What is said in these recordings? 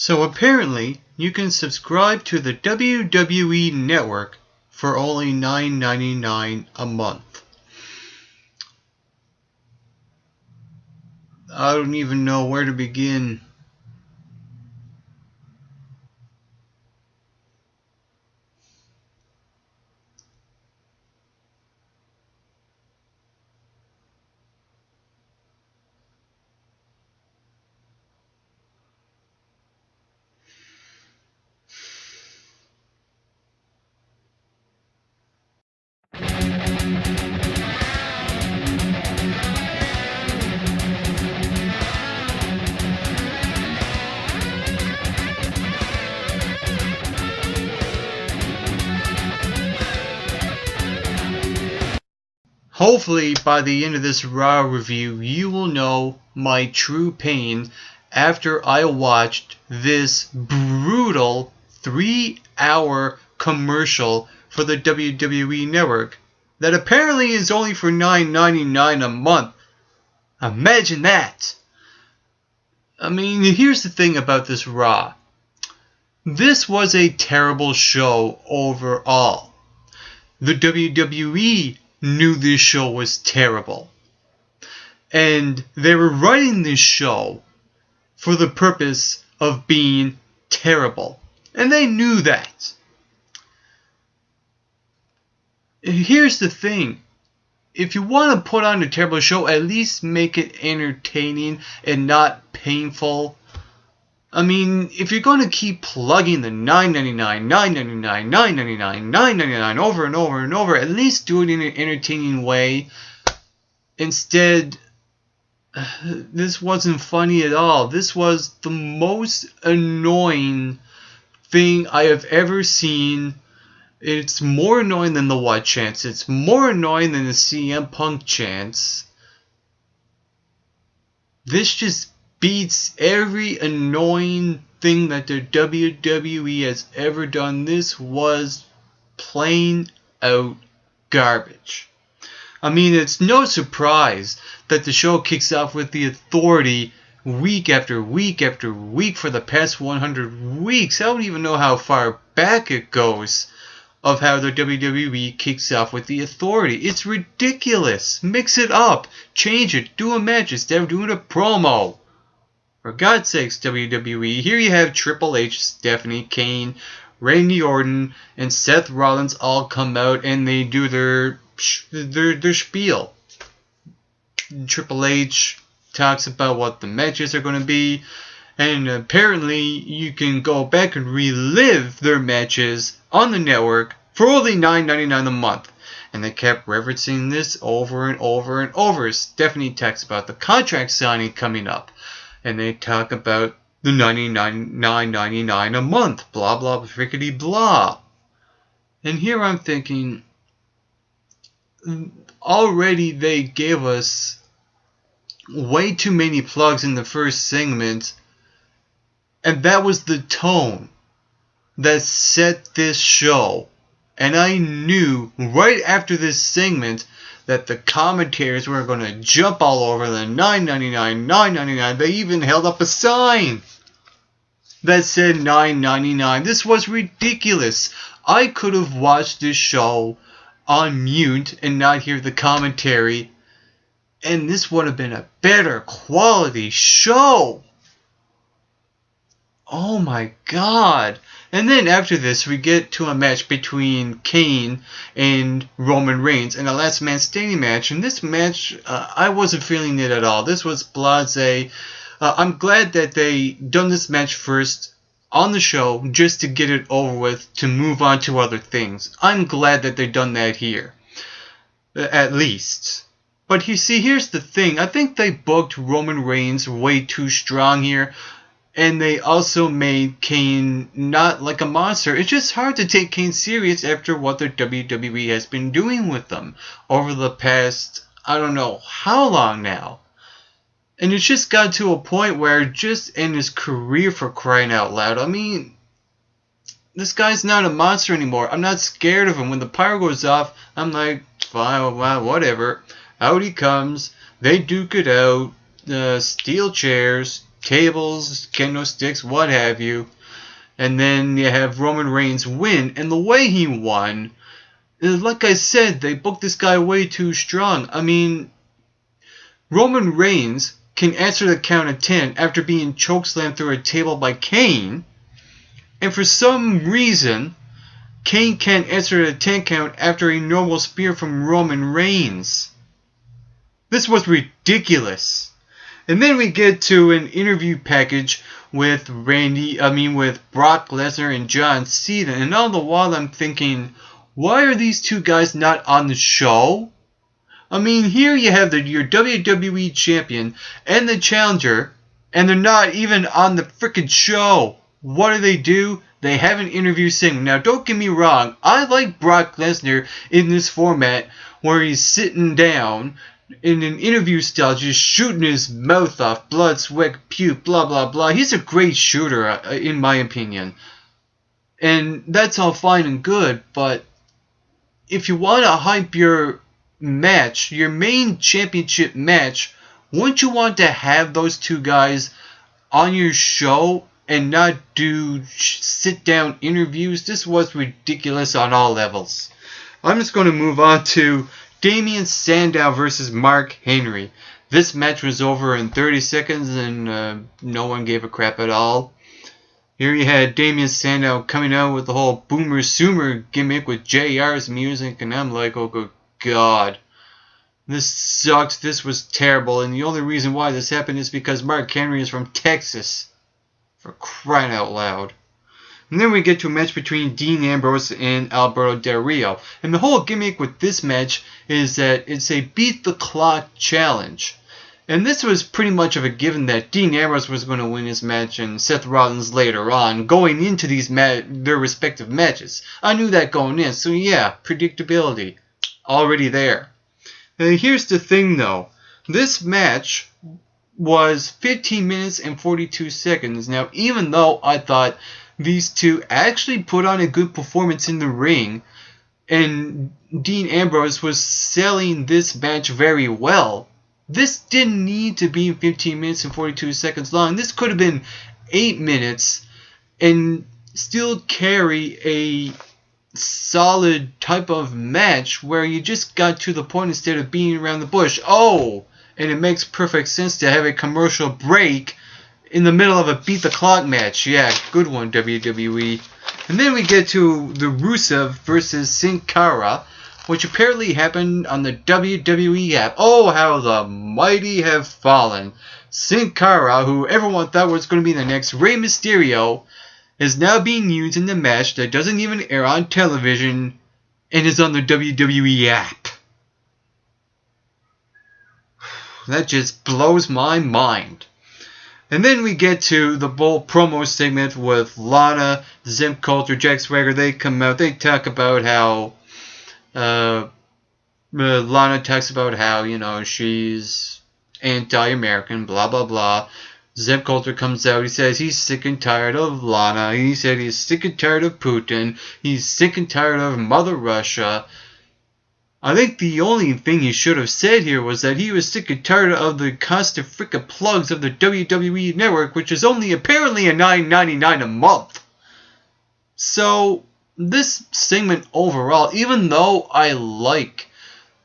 So apparently, you can subscribe to the WWE Network for only $9.99 a month. I don't even know where to begin. Hopefully, by the end of this Raw review, you will know my true pain after I watched this brutal 3-hour commercial for the WWE Network that apparently is only for $9.99 a month. Imagine that! I mean, here's the thing about this Raw. This was a terrible show overall. The WWE knew this show was terrible. And they were writing this show for the purpose of being terrible. And they knew that. Here's the thing. If you want to put on a terrible show, at least make it entertaining and not painful. I mean, if you're going to keep plugging the $9.99, $9.99, $9.99, $9.99 over and over and over, at least do it in an entertaining way. Instead, this wasn't funny at all. This was the most annoying thing I have ever seen. It's more annoying than the what chants. It's more annoying than the CM Punk chants. This just beats every annoying thing that the WWE has ever done. This was plain out garbage. I mean, it's no surprise that the show kicks off with the Authority week after week after week for the past 100 weeks. I don't even know how far back it goes of how the WWE kicks off with the Authority. It's ridiculous. Mix it up. Change it. Do a match instead of doing a promo. For God's sakes, WWE, here you have Triple H, Stephanie, Kane, Randy Orton, and Seth Rollins all come out and they do their spiel. Triple H talks about what the matches are going to be, and apparently you can go back and relive their matches on the network for only $9.99 a month. And they kept referencing this over and over and over. Stephanie talks about the contract signing coming up. And they talk about the $9.99 a month, blah, blah, frickety, blah. And here I'm thinking, already they gave us way too many plugs in the first segment, and that was the tone that set this show. And I knew right after this segment that the commentators were going to jump all over the $9.99, $9.99. They even held up a sign that said $9.99. This was ridiculous. I could have watched this show on mute and not hear the commentary, and this would have been a better quality show. Oh my God. And then after this, we get to a match between Kane and Roman Reigns in a last man standing match. And this match, I wasn't feeling it at all. This was blasé. I'm glad that they done this match first on the show just to get it over with, to move on to other things. I'm glad that they done that here, at least. But you see, here's the thing. I think they booked Roman Reigns way too strong here. And they also made Kane not like a monster. It's just hard to take Kane serious after what the WWE has been doing with them over the past, I don't know how long now. And it's just got to a point where, just in his career, for crying out loud, I mean, this guy's not a monster anymore. I'm not scared of him. When the pyro goes off, I'm like, fine, well, whatever. Out he comes. They duke it out. Steel chairs. tables, candlesticks, what have you. And then you have Roman Reigns win. And the way he won, like I said, they booked this guy way too strong. I mean, Roman Reigns can answer the count of 10 after being chokeslammed through a table by Kane. And for some reason, Kane can't answer the 10 count after a normal spear from Roman Reigns. This was ridiculous. And then we get to an interview package with Brock Lesnar and John Cena. And all the while I'm thinking, why are these two guys not on the show? I mean, here you have your WWE champion and the challenger, and they're not even on the frickin' show. What do? They have an interview segment. Now, don't get me wrong. I like Brock Lesnar in this format where he's sitting down in an interview style, just shooting his mouth off, blood, sweat, puke, blah, blah, blah. He's a great shooter, in my opinion. And that's all fine and good, but if you want to hype your match, your main championship match, wouldn't you want to have those two guys on your show and not do sit-down interviews? This was ridiculous on all levels. I'm just going to move on to Damien Sandow versus Mark Henry. This match was over in 30 seconds and no one gave a crap at all. Here you had Damien Sandow coming out with the whole Boomer Sooner gimmick with JR's music, and I'm like, oh good God. This sucks. This was terrible, and the only reason why this happened is because Mark Henry is from Texas. For crying out loud. And then we get to a match between Dean Ambrose and Alberto Del Rio. And the whole gimmick with this match is that it's a beat the clock challenge. And this was pretty much of a given that Dean Ambrose was going to win his match and Seth Rollins later on, going into their respective matches. I knew that going in, so yeah, predictability. Already there. And here's the thing though. This match was 15 minutes and 42 seconds. Now, even though I thought these two actually put on a good performance in the ring, and Dean Ambrose was selling this match very well, this didn't need to be 15 minutes and 42 seconds long. This could have been 8 minutes and still carry a solid type of match where you just got to the point instead of beating around the bush. Oh, and it makes perfect sense to have a commercial break in the middle of a beat the clock match. Yeah, good one, WWE. And then we get to the Rusev versus Sin Cara, which apparently happened on the WWE app. Oh, how the mighty have fallen. Sin Cara, who everyone thought was going to be the next Rey Mysterio, is now being used in the match that doesn't even air on television and is on the WWE app. That just blows my mind. And then we get to the bull promo segment with Lana, Zimp Coulter, Jack Swagger. They come out. They talk about how Lana talks about how, she's anti-American, blah, blah, blah. Zimp Coulter comes out. He says he's sick and tired of Lana. He said he's sick and tired of Putin. He's sick and tired of Mother Russia. I think the only thing he should have said here was that he was sick and tired of the constant frickin' plugs of the WWE Network, which is only apparently a $9.99 a month. So, this segment overall, even though I like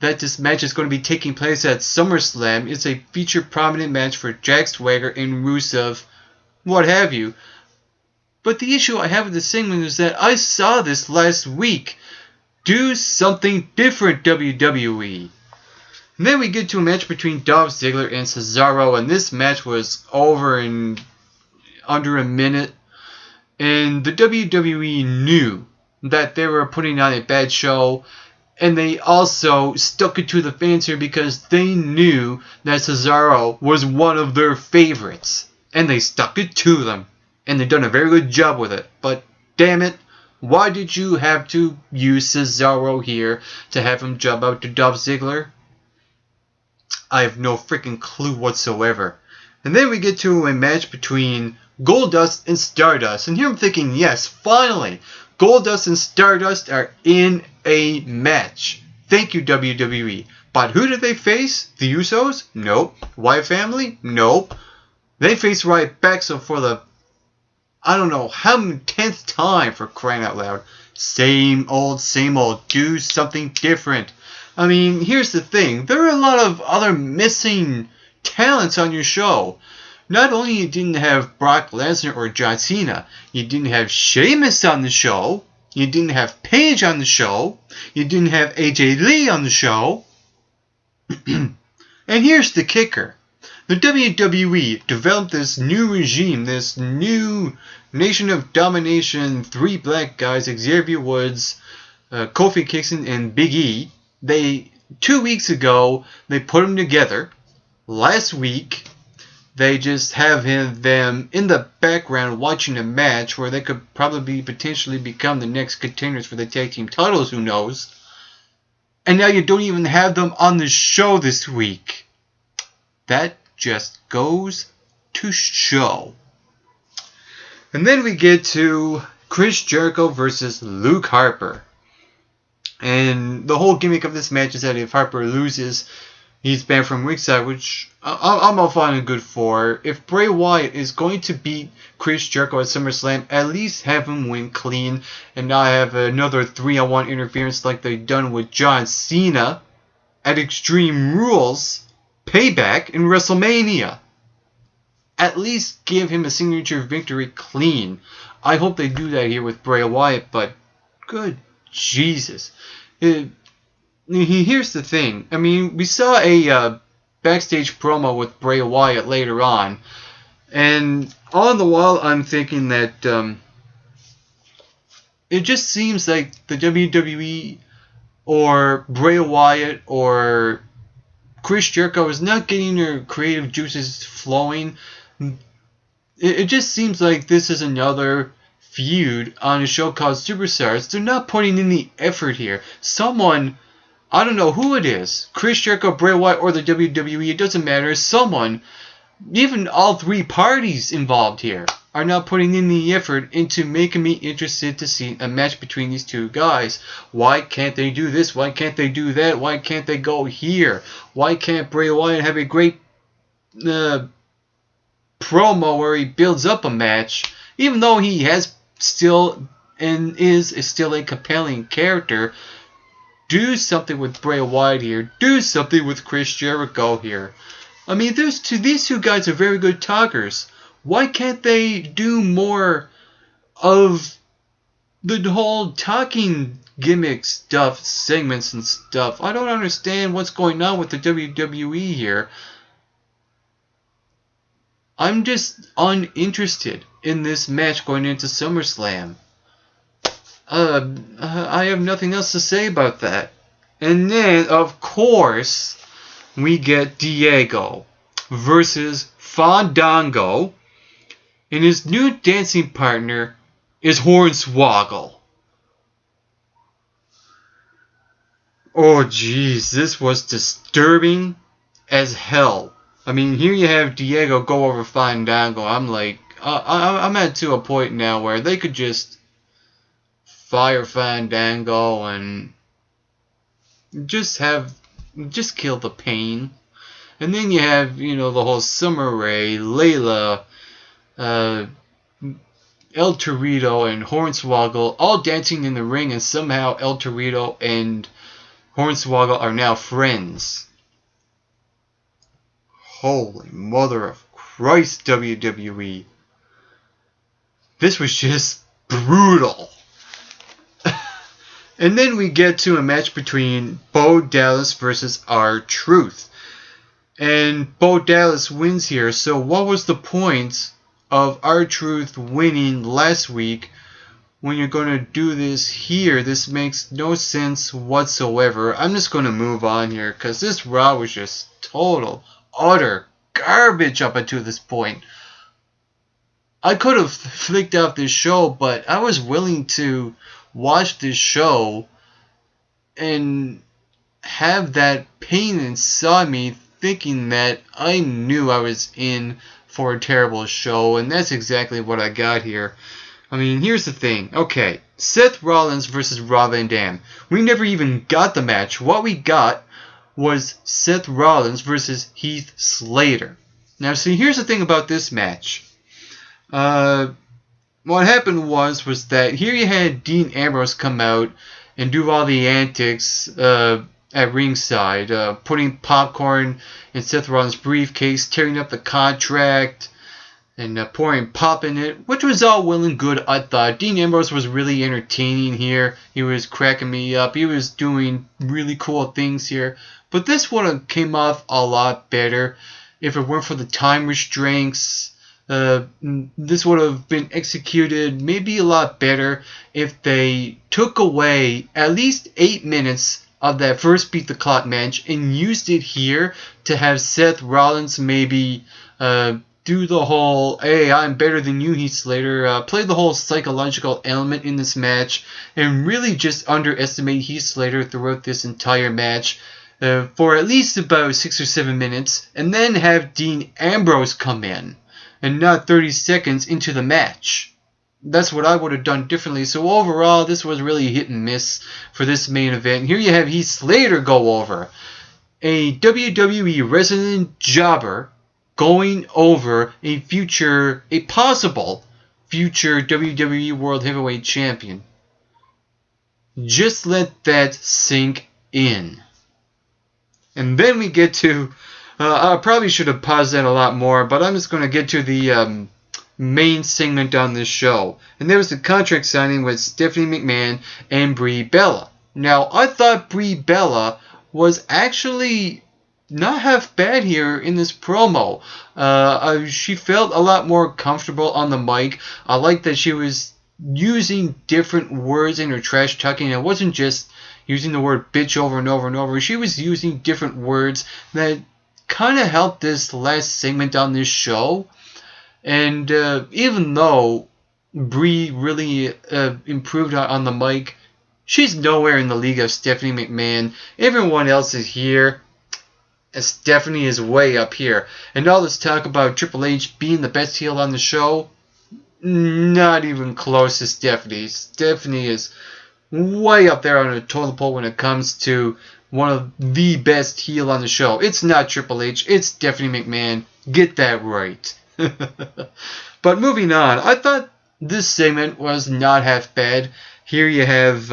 that this match is going to be taking place at SummerSlam, it's a featured prominent match for Jack Swagger and Rusev, what have you. But the issue I have with this segment is that I saw this last week. Do something different, WWE. And then we get to a match between Dolph Ziggler and Cesaro, and this match was over in under a minute. And the WWE knew that they were putting on a bad show, and they also stuck it to the fans here because they knew that Cesaro was one of their favorites. And they stuck it to them. And they've done a very good job with it. But damn it, why did you have to use Cesaro here to have him jump out to Dolph Ziggler? I have no freaking clue whatsoever. And then we get to a match between Goldust and Stardust. And here I'm thinking, yes, finally, Goldust and Stardust are in a match. Thank you, WWE. But who did they face? The Usos? Nope. Wyatt family? Nope. They face right back, so for the, I don't know how many 10th time, for crying out loud, same old, do something different. I mean, here's the thing, there are a lot of other missing talents on your show. Not only you didn't have Brock Lesnar or John Cena, you didn't have Sheamus on the show, you didn't have Paige on the show, you didn't have AJ Lee on the show. And here's the kicker. The WWE developed this new regime, this new Nation of Domination, 3 black guys, Xavier Woods, Kofi Kingston, and Big E. 2 weeks ago, they put them together. Last week, they just have them in the background watching a match where they could probably potentially become the next contenders for the tag team titles, who knows. And now you don't even have them on the show this week. That just goes to show. And then we get to Chris Jericho versus Luke Harper. And the whole gimmick of this match is that if Harper loses, he's banned from ringside, which I'm all fine and good for. If Bray Wyatt is going to beat Chris Jericho at SummerSlam, at least have him win clean and not have another 3-on-1 interference like they've done with John Cena at Extreme Rules Payback in WrestleMania. At least give him a signature victory clean. I hope they do that here with Bray Wyatt, but good Jesus. Here's the thing. I mean, we saw a backstage promo with Bray Wyatt later on, and all the while I'm thinking that it just seems like the WWE or Bray Wyatt or Chris Jericho is not getting their creative juices flowing. It just seems like this is another feud on a show called Superstars. They're not putting in the effort here. Someone, I don't know who it is, Chris Jericho, Bray Wyatt, or the WWE, it doesn't matter. Someone, even all 3 parties involved here, are not putting in the effort into making me interested to see a match between these 2 guys. Why can't they do this? Why can't they do that? Why can't they go here? Why can't Bray Wyatt have a great promo where he builds up a match, even though he has still and is still a compelling character? Do something with Bray Wyatt here. Do something with Chris Jericho here. I mean, these 2 guys are very good talkers. Why can't they do more of the whole talking gimmick stuff, segments and stuff? I don't understand what's going on with the WWE here. I'm just uninterested in this match going into SummerSlam. I have nothing else to say about that. And then, of course, we get Diego versus Fandango, and his new dancing partner is Hornswoggle. Oh jeez, this was disturbing as hell. I mean, here you have Diego go over Fandango. I'm like, I'm at to a point now where they could just fire Fandango and just kill the pain. And then you have, the whole Summer Rae, Layla, El Torito, and Hornswoggle all dancing in the ring, and somehow El Torito and Hornswoggle are now friends. Holy mother of Christ, WWE. This was just brutal. And then we get to a match between Bo Dallas versus R-Truth. And Bo Dallas wins here. So what was the point of R-Truth winning last week when you're going to do this here? This makes no sense whatsoever. I'm just going to move on here because this Raw was just total, utter garbage up until this point. I could have flicked off this show, but I was willing to watch this show and have that pain inside me thinking that I knew I was in for a terrible show, and that's exactly what I got here. I mean, here's the thing. Okay, Seth Rollins versus Rob Van Dam. We never even got the match. What we got was Seth Rollins versus Heath Slater. Now, see, here's the thing about this match. What happened was that here you had Dean Ambrose come out and do all the antics at ringside, putting popcorn in Seth Rollins' briefcase, tearing up the contract, and pouring pop in it, which was all well and good, I thought. Dean Ambrose was really entertaining here. He was cracking me up. He was doing really cool things here. But this would have came off a lot better if it weren't for the time restraints. This would have been executed maybe a lot better if they took away at least 8 minutes of that first beat the clock match and used it here to have Seth Rollins maybe do the whole, hey, I'm better than you, Heath Slater, play the whole psychological element in this match and really just underestimate Heath Slater throughout this entire match for at least about 6 or 7 minutes, and then have Dean Ambrose come in and not 30 seconds into the match. That's what I would have done differently. So overall, this was really hit and miss for this main event. Here you have Heath Slater go over, a WWE resident jobber going over a possible future WWE World Heavyweight Champion. Just let that sink in. And then we get to, I probably should have paused that a lot more, but I'm just going to get to the main segment on this show. And there was the contract signing with Stephanie McMahon and Brie Bella. Now, I thought Brie Bella was actually not half bad here in this promo. She felt a lot more comfortable on the mic. I like that she was using different words in her trash talking. It wasn't just using the word bitch over and over and over. She was using different words that kind of helped this last segment on this show. And even though Brie really improved on the mic, she's nowhere in the league of Stephanie McMahon. Everyone else is here. Stephanie is way up here. And all this talk about Triple H being the best heel on the show, not even close to Stephanie. Stephanie is way up there on the totem pole when it comes to one of the best heel on the show. It's not Triple H, it's Stephanie McMahon. Get that right. But moving on, I thought this segment was not half bad. Here you have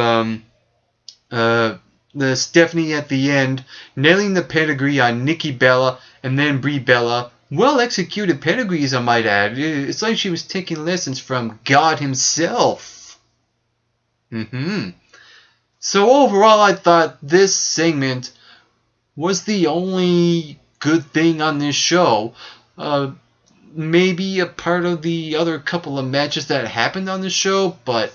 the Stephanie at the end nailing the pedigree on Nikki Bella and then Brie Bella. Well executed pedigrees, I might add. It's like she was taking lessons from God himself. So overall, I thought this segment was the only good thing on this show. Maybe a part of the other couple of matches that happened on the show, but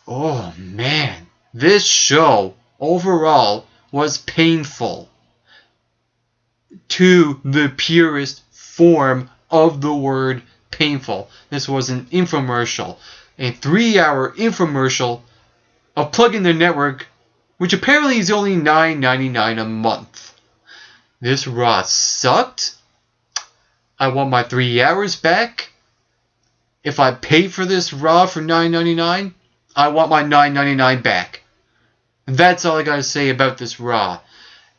oh man, this show overall was painful to the purest form of the word painful. This was an infomercial, a 3-hour infomercial of plugging the network, which apparently is only $9.99 a month. This Raw sucked. I want my 3 hours back. If I paid for this Raw for $9.99, I want my $9.99 back. That's all I gotta say about this Raw.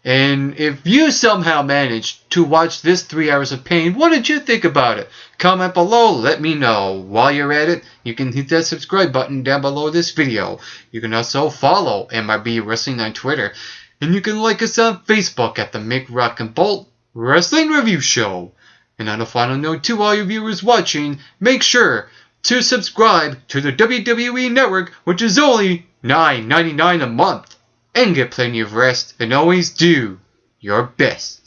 And if you somehow managed to watch this 3 hours of pain, what did you think about it? Comment below, let me know. While you're at it, you can hit that subscribe button down below this video. You can also follow MRB Wrestling on Twitter. And you can like us on Facebook at the Mick Rock and Bolt Wrestling Review Show. And on a final note to all you viewers watching, make sure to subscribe to the WWE Network, which is only $9.99 a month. And get plenty of rest, and always do your best.